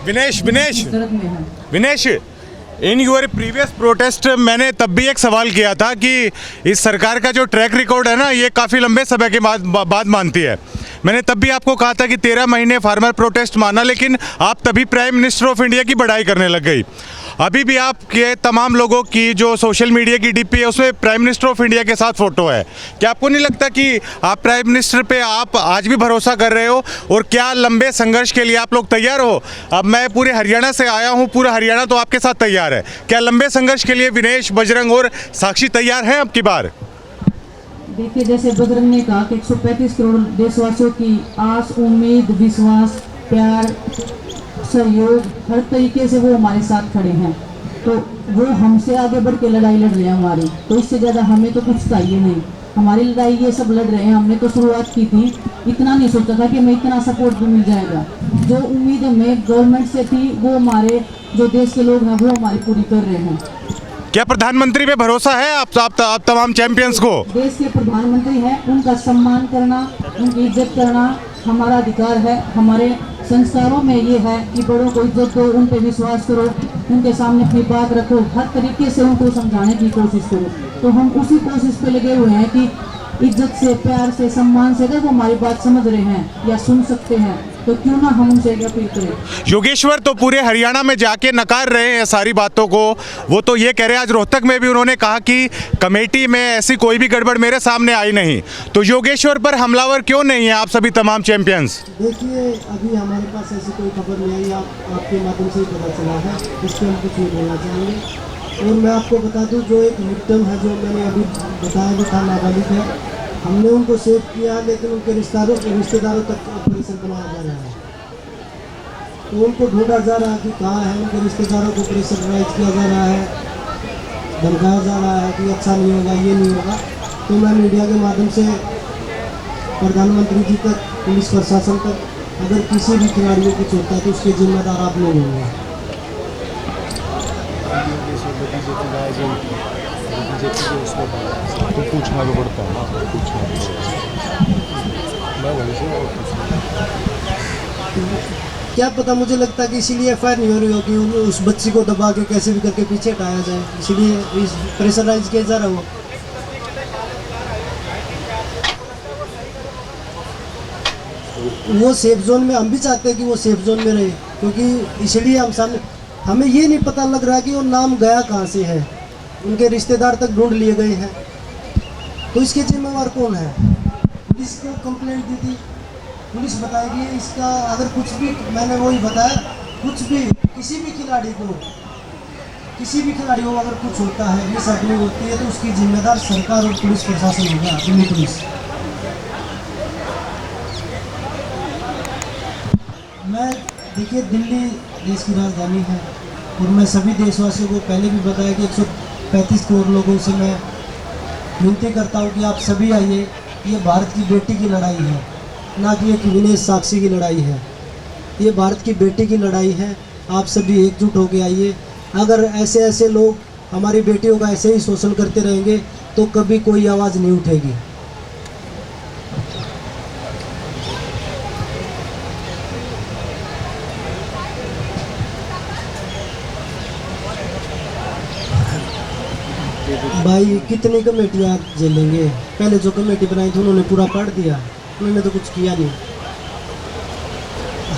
Vinesh, in your previous protest मैंने तब भी एक सवाल किया था कि इस सरकार का जो ट्रैक रिकॉर्ड है ना, ये काफ़ी लंबे समय के बाद मानती है। मैंने तब भी आपको कहा था कि 13 महीने फार्मर प्रोटेस्ट माना, लेकिन आप तभी प्राइम मिनिस्टर ऑफ इंडिया की बड़ाई करने लग गई। अभी भी आपके तमाम लोगों की जो सोशल मीडिया की डीपी है उसमें प्राइम मिनिस्टर ऑफ इंडिया के साथ फ़ोटो है। क्या आपको नहीं लगता कि आप प्राइम मिनिस्टर पे आप आज भी भरोसा कर रहे हो, और क्या लंबे संघर्ष के लिए आप लोग तैयार हो? अब मैं पूरे हरियाणा से आया हूँ, पूरा हरियाणा तो आपके साथ तैयार है। क्या लंबे संघर्ष के लिए विनेश, बजरंग और साक्षी तैयार हैं अब की बार? देखिए, जैसे बजरंग ने कहा कि 135 करोड़ देशवासियों की आस, उम्मीद, विश्वास, प्यार, सहयोग, हर तरीके से वो हमारे साथ खड़े हैं। तो वो हमसे आगे बढ़ के लड़ाई लड़ रहे हैं हमारी, तो इससे ज़्यादा हमें तो कुछ चाहिए नहीं। हमारी लड़ाई ये सब लड़ रहे हैं। हमने तो शुरुआत की थी, इतना नहीं सोचा था कि हमें इतना सपोर्ट भी मिल जाएगा। जो उम्मीद हमें गवर्नमेंट से थी, वो हमारे जो देश के लोग हैं वो हमारी पूरी कर रहे हैं। क्या प्रधानमंत्री पे भरोसा है आप तमाम चैंपियंस को? देश के प्रधानमंत्री हैं, उनका सम्मान करना, उनकी इज्जत करना हमारा अधिकार है। हमारे संस्कारों में ये है कि बड़ों को इज्जत दो, उन पे विश्वास करो, उनके सामने अपनी बात रखो, हर तरीके से उनको समझाने की कोशिश करो। तो हम उसी कोशिश पे लगे हुए हैं कि इज्जत से, प्यार से, सम्मान से अगर वो हमारी बात समझ रहे हैं या सुन सकते हैं तो क्यों ना हम उनसे अपील करें। योगेश्वर तो पूरे हरियाणा में जाके नकार रहे हैं सारी बातों को। वो तो ये कह रहे हैं, आज रोहतक में भी उन्होंने कहा कि कमेटी में ऐसी कोई भी गड़बड़ मेरे सामने आई नहीं। तो योगेश्वर पर हमलावर क्यों नहीं है आप सभी तमाम चैंपियंस? देखिए, अभी हमारे पास ऐसी कोई खबर नहीं आई, आपके माध्यम से ही पता चला है, इस पर हम कुछ नहीं बोलना चाहेंगे। और मैं आपको बता दूं, जो एक विक्टिम है, जो मैंने अभी बताया वो था, नाबालिग है, हमने उनको सेव किया, लेकिन उनके रिश्तेदारों तक ऑपरेशन बनाया जा रहा है। तो उनको ढूंढा जा रहा है कि कहाँ है, उनके रिश्तेदारों को प्रेशराइज किया जा रहा है, धमकाया जा रहा है कि अच्छा नहीं होगा, ये नहीं होगा। तो मैं मीडिया के माध्यम से प्रधानमंत्री जी तक, पुलिस प्रशासन तक, अगर किसी भी खिलाड़ी को कुछ होता है तो उसके जिम्मेदार आप लोग होंगे। तो पूछना भी पड़ता है, क्या पता, मुझे लगता है कि इसीलिए एफआईआर नहीं हो रही होगी, उस बच्ची को दबा के कैसे भी करके पीछे हटाया जाए, इसीलिए प्रेशराइज किया जा रहा हो। वो सेफ जोन में, हम भी चाहते हैं कि वो सेफ जोन में रहे, क्योंकि इसलिए हम सामने, हमें ये नहीं पता लग रहा कि वो नाम गया कहाँ से है, उनके रिश्तेदार तक ढूंढ लिए गए हैं। तो इसके जिम्मेवार कौन है? पुलिस को कंप्लेंट दी थी, पुलिस बताएगी इसका। अगर कुछ भी, मैंने वही बताया, कुछ भी किसी भी खिलाड़ी को अगर कुछ होता है, मिस हैपनिंग होती है, तो उसकी जिम्मेदार सरकार और पुलिस प्रशासन होगा, दिल्ली पुलिस। मैं, देखिए, दिल्ली देश की राजधानी है, और मैं सभी देशवासियों को पहले भी बताया कि 135 करोड़ लोगों से मैं विनती करता हूं कि आप सभी आइए। ये भारत की बेटी की लड़ाई है, ना कि एक विनेश साक्षी की लड़ाई है। ये भारत की बेटी की लड़ाई है। आप सभी एकजुट होकर आइए। अगर ऐसे लोग हमारी बेटियों का ऐसे ही शोषण करते रहेंगे तो कभी कोई आवाज़ नहीं उठेगी। भाई, कितनी कमेटियाँ झेलेंगे? पहले जो कमेटी बनाई थी उन्होंने पूरा पढ़ दिया, उन्होंने तो कुछ किया नहीं।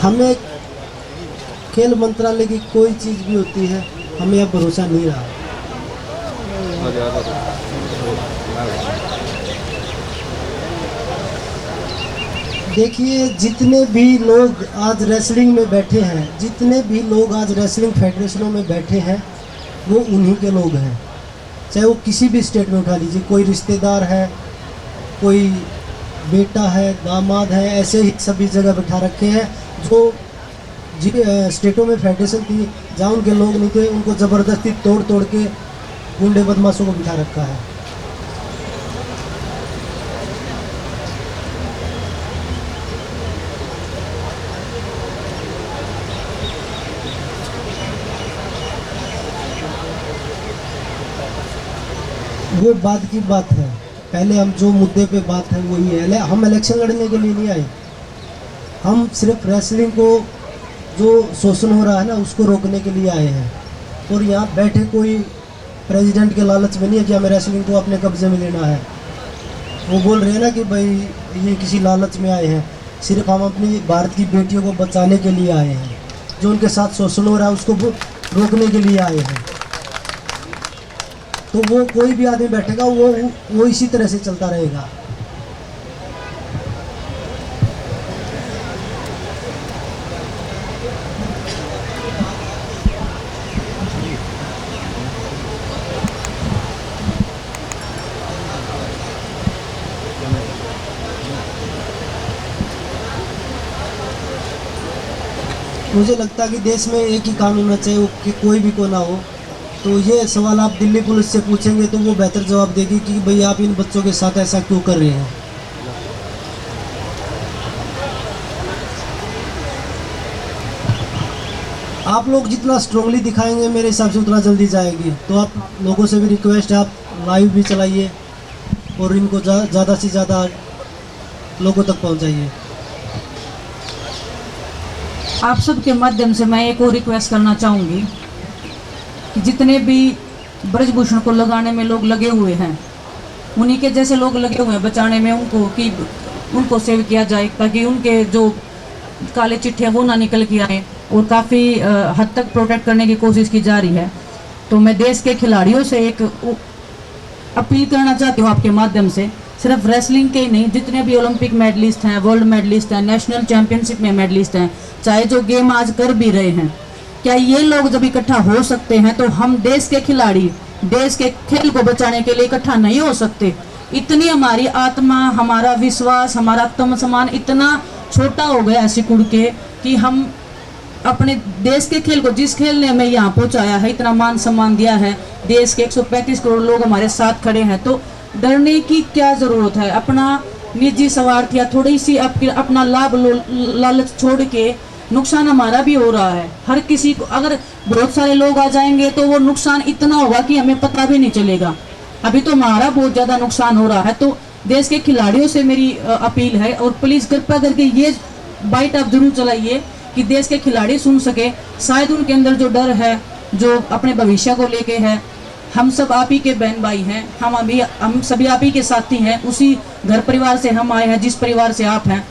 हमें खेल मंत्रालय की कोई चीज़ भी होती है, हमें अब भरोसा नहीं रहा। देखिए, जितने भी लोग आज रेसलिंग में बैठे हैं, जितने भी लोग आज रेसलिंग फेडरेशनों में बैठे हैं, वो उन्हीं के लोग हैं। चाहे वो किसी भी स्टेट में उठा लीजिए, कोई रिश्तेदार है, कोई बेटा है, दामाद है, ऐसे ही सभी जगह बिठा रखे हैं। जो जिन स्टेटों में फेडरेशन थी, जहाँ उनके लोग नहीं थे, उनको ज़बरदस्ती तोड़ के गुंडे बदमाशों को बिठा रखा है। वो बाद की बात है, पहले हम जो मुद्दे पे बात है वो ये है। हम इलेक्शन लड़ने के लिए नहीं आए, हम सिर्फ रेसलिंग को जो शोषण हो रहा है ना उसको रोकने के लिए आए हैं। और यहाँ बैठे कोई प्रेसिडेंट के लालच में नहीं है कि हमें रेसलिंग को अपने कब्जे में लेना है। वो बोल रहे हैं ना कि भाई ये किसी लालच में आए हैं, सिर्फ हम अपनी भारत की बेटियों को बचाने के लिए आए हैं, जो उनके साथ शोषण हो रहा है उसको रोकने के लिए आए हैं। तो वो कोई भी आदमी बैठेगा वो इसी तरह से चलता रहेगा। मुझे लगता है कि देश में एक ही कानून होना चाहिए कि कोई भी को ना हो। तो ये सवाल आप दिल्ली पुलिस से पूछेंगे तो वो बेहतर जवाब देगी कि भाई आप इन बच्चों के साथ ऐसा क्यों कर रहे हैं। आप लोग जितना स्ट्रांगली दिखाएंगे मेरे हिसाब से उतना जल्दी जाएगी। तो आप लोगों से भी रिक्वेस्ट है, आप लाइव भी चलाइए और इनको ज़्यादा से ज़्यादा लोगों तक पहुंचाइए। आप सबके माध्यम से मैं एक और रिक्वेस्ट करना चाहूँगी कि जितने भी ब्रजभूषण को लगाने में लोग लगे हुए हैं, उन्हीं के जैसे लोग लगे हुए हैं बचाने में उनको सेव किया जाए, ताकि उनके जो काले चिट्ठे वो ना निकल के आए। और काफ़ी हद तक प्रोटेक्ट करने की कोशिश की जा रही है। तो मैं देश के खिलाड़ियों से एक अपील करना चाहती हूँ आपके माध्यम से, सिर्फ रेसलिंग के ही नहीं, जितने भी ओलंपिक मेडलिस्ट हैं, वर्ल्ड मेडलिस्ट हैं, नेशनल चैंपियनशिप में मेडलिस्ट हैं, चाहे जो गेम आज कर भी रहे हैं, क्या ये लोग जब इकट्ठा हो सकते हैं तो हम देश के खिलाड़ी देश के खेल को बचाने के लिए इकट्ठा नहीं हो सकते? इतनी हमारी आत्मा, हमारा विश्वास, हमारा आत्मसम्मान इतना छोटा हो गया है सिकुड़ के कि हम अपने देश के खेल को, जिस खेल ने हमें यहाँ पहुँचाया है, इतना मान सम्मान दिया है, देश के 135 करोड़ लोग हमारे साथ खड़े हैं, तो डरने की क्या ज़रूरत है? अपना निजी स्वार्थ या थोड़ी सी अपना लाभ लालच छोड़ के नुकसान हमारा भी हो रहा है। हर किसी को, अगर बहुत सारे लोग आ जाएंगे तो वो नुकसान इतना होगा कि हमें पता भी नहीं चलेगा। अभी तो हमारा बहुत ज़्यादा नुकसान हो रहा है। तो देश के खिलाड़ियों से मेरी अपील है, और प्लीज़ कृपया करके ये बाइट आप जरूर चलाइए कि देश के खिलाड़ी सुन सके। शायद उनके अंदर जो डर है, जो अपने भविष्य को लेके है, हम सब आप ही के बहन भाई हैं, हम सभी आप ही के साथी हैं, उसी घर परिवार से हम आए हैं जिस परिवार से आप हैं।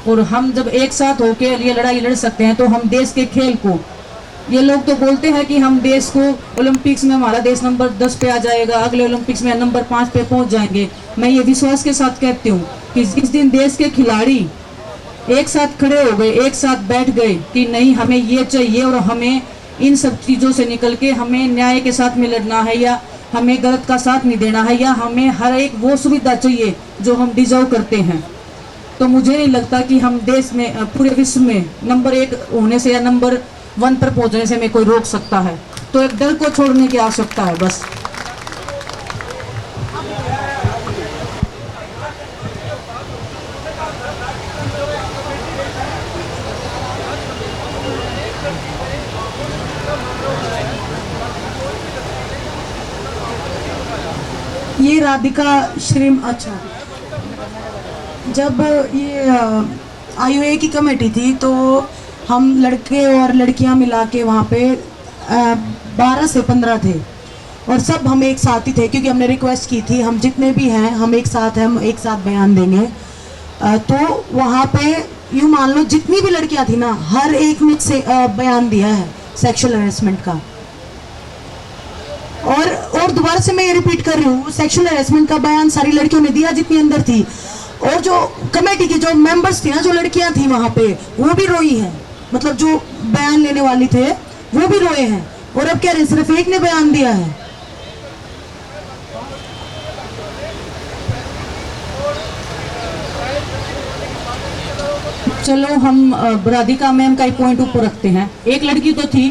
और हम जब एक साथ होकर ये लड़ाई लड़ सकते हैं तो हम देश के खेल को, ये लोग तो बोलते हैं कि हम देश को ओलंपिक्स में हमारा देश नंबर 10 पे आ जाएगा, अगले ओलंपिक्स में नंबर 5 पे पहुंच जाएंगे। मैं ये विश्वास के साथ कहती हूँ कि जिस दिन देश के खिलाड़ी एक साथ खड़े हो गए, एक साथ बैठ गए कि नहीं हमें ये चाहिए और हमें इन सब चीज़ों से निकल के हमें न्याय के साथ में लड़ना है, या हमें गलत का साथ नहीं देना है, या हमें हर एक वो सुविधा चाहिए जो हम डिजर्व करते हैं, तो मुझे नहीं लगता कि हम देश में, पूरे विश्व में नंबर 1 होने से या नंबर 1 पर पहुंचने से हमें कोई रोक सकता है। तो एक डर को छोड़ने की आवश्यकता है बस। ये राधिका श्रीम, अच्छा, जब ये आईओए की कमेटी थी तो हम लड़के और लड़कियां मिला के वहाँ पे 12 से 15 थे, और सब हम एक साथ ही थे क्योंकि हमने रिक्वेस्ट की थी हम जितने भी हैं हम एक साथ हैं, हम एक साथ बयान देंगे। तो वहाँ पे यूँ मान लो जितनी भी लड़कियाँ थी ना, हर एक ने से बयान दिया है सेक्सुअल हैरेसमेंट का। और दोबारा से मैं ये रिपीट कर रही हूँ, सेक्सुअल हैरेसमेंट का बयान सारी लड़कियों ने दिया जितनी अंदर थी, और जो कमेटी की जो मेंबर्स थी ना, जो लड़कियां थी वहाँ पे, वो भी रोई हैं, मतलब जो बयान लेने वाली थे वो भी रोए हैं, और अब कह रहे हैं सिर्फ एक ने बयान दिया है। चलो हम राधिका मैम का ही पॉइंट ऊपर रखते हैं। एक लड़की तो थी,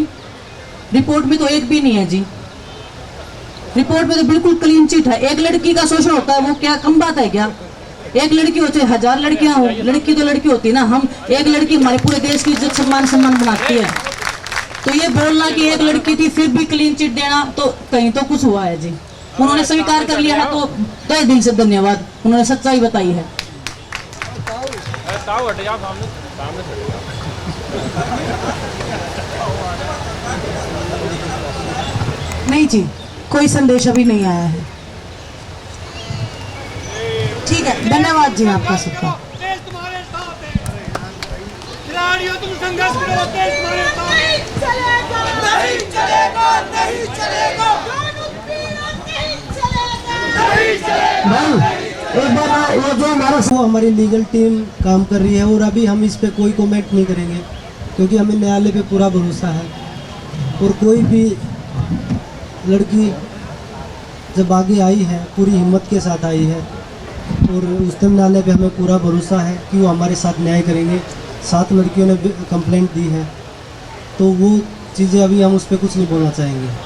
रिपोर्ट में तो एक भी नहीं है जी, रिपोर्ट में तो बिल्कुल क्लीन चिट है। एक लड़की का शोषण होता है, वो क्या कम बात है क्या? एक लड़की हो चाहे 1000 लड़कियां हो, लड़की तो लड़की होती है ना। हम एक लड़की हमारे पूरे देश की इज्जत सम्मान बनाती है, तो ये बोलना कि एक लड़की थी फिर भी क्लीन चिट देना, तो कहीं तो कुछ हुआ है जी। उन्होंने स्वीकार कर लिया है तो तहे दिल से धन्यवाद, उन्होंने सच्चाई बताई है। नहीं जी, कोई संदेश अभी नहीं आया है। ठीक है, धन्यवाद जी आपका सबका। देश तुम्हारे साथ है, खिलाड़ियों तुम संघर्ष करो, देश तुम्हारे साथ है। नहीं चलेगा, नहीं चलेगा, नहीं चलेगा, नहीं चलेगा। एक बार वो जो हमारी लीगल टीम काम कर रही है और अभी हम इस पे कोई कमेंट नहीं करेंगे क्योंकि हमें न्यायालय पे पूरा भरोसा है। और कोई भी लड़की जब आगे आई है पूरी हिम्मत के साथ आई है और उच्चतम न्यायालय पे हमें पूरा भरोसा है कि वो हमारे साथ न्याय करेंगे। 7 लड़कियों ने कंप्लेंट दी है तो वो चीज़ें अभी हम उस पर कुछ नहीं बोलना चाहेंगे।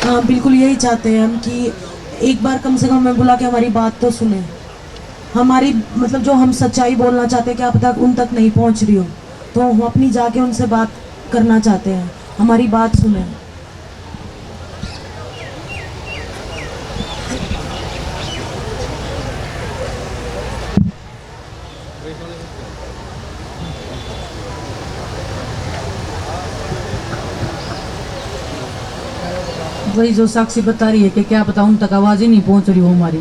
हाँ बिल्कुल, यही चाहते हैं हम कि एक बार कम से कम मैं बोला कि हमारी बात तो सुने। हमारी मतलब जो हम सच्चाई बोलना चाहते हैं क्या पता उन तक नहीं पहुंच रही हो, तो हम अपनी जाके उनसे बात करना चाहते हैं, हमारी बात सुने। वही जो साक्षी बता रही है कि क्या पता उन तक आवाज़ ही नहीं पहुंच रही हो हमारी,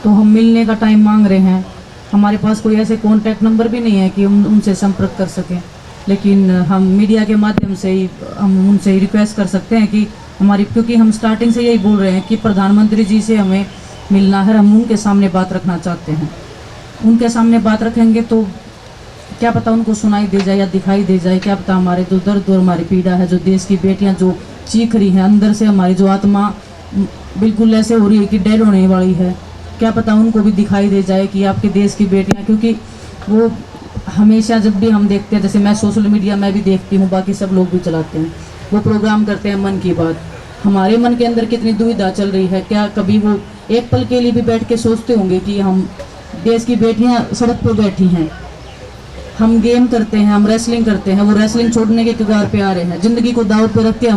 तो हम मिलने का टाइम मांग रहे हैं। हमारे पास कोई ऐसे कॉन्टैक्ट नंबर भी नहीं है कि हम उनसे संपर्क कर सकें, लेकिन हम मीडिया के माध्यम से ही हम उनसे ही रिक्वेस्ट कर सकते हैं कि हमारी, क्योंकि हम स्टार्टिंग से यही बोल रहे हैं कि प्रधानमंत्री जी से हमें मिलना है, हम उनके सामने बात रखना चाहते हैं। उनके सामने बात रखेंगे तो क्या पता उनको सुनाई दे जाए या दिखाई दे जाए, क्या पता हमारे जो दर्द और हमारी पीड़ा है, जो देश की बेटियां जो चीख रही हैं अंदर से, हमारी जो आत्मा बिल्कुल ऐसे हो रही है कि डेड होने वाली है, क्या पता उनको भी दिखाई दे जाए कि आपके देश की बेटियां, क्योंकि वो हमेशा जब भी हम देखते हैं, जैसे मैं सोशल मीडिया में भी देखती हूँ, बाकी सब लोग भी चलाते हैं, वो प्रोग्राम करते हैं मन की बात, हमारे मन के अंदर कितनी दुविधा चल रही है। क्या कभी वो एक पल के लिए भी बैठ के सोचते होंगे कि हम देश की बेटियां सड़क पर बैठी हैं, हम गेम करते हैं, हम रेसलिंग करते हैं, वो रेसलिंग छोड़ने के कगार पे आ रहे हैं, ज़िंदगी को दाव पे रख के